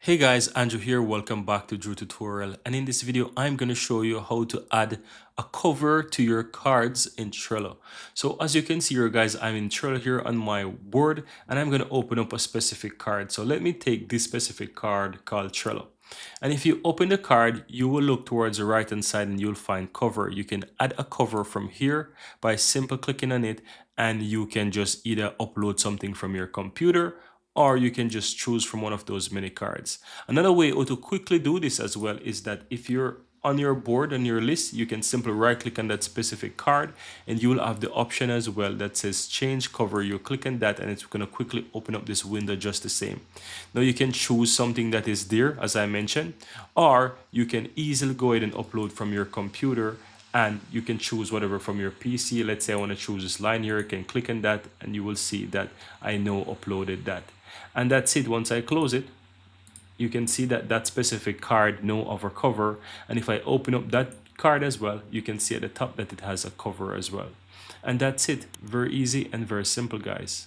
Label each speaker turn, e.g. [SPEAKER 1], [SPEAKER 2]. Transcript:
[SPEAKER 1] Hey guys, Andrew here. Welcome back to Drew Tutorial. And in this video, I'm going to show you how to add a cover to your cards in Trello. So as you can see here, guys, I'm in Trello here on my board and I'm going to open up a specific card. So let me take this specific card called Trello. And if you open the card, you will look towards the right hand side and you'll find cover. You can add a cover from here by simple clicking on it, and you can just either upload something from your computer or you can just choose from one of those mini cards. Another way to quickly do this as well is that if you're on your board, on your list, you can simply right click on that specific card and you will have the option as well that says change cover. You click on that and it's going to quickly open up this window just the same. Now you can choose something that is there, as I mentioned, or you can easily go ahead and upload from your computer, and you can choose whatever from your PC. Let's say I want to choose this line here. I can click on that and you will see that I now uploaded that. And that's it. Once I close it, you can see that that specific card no over cover. And if I open up that card as well, you can see at the top that it has a cover as well. And that's it. Very easy and very simple, guys.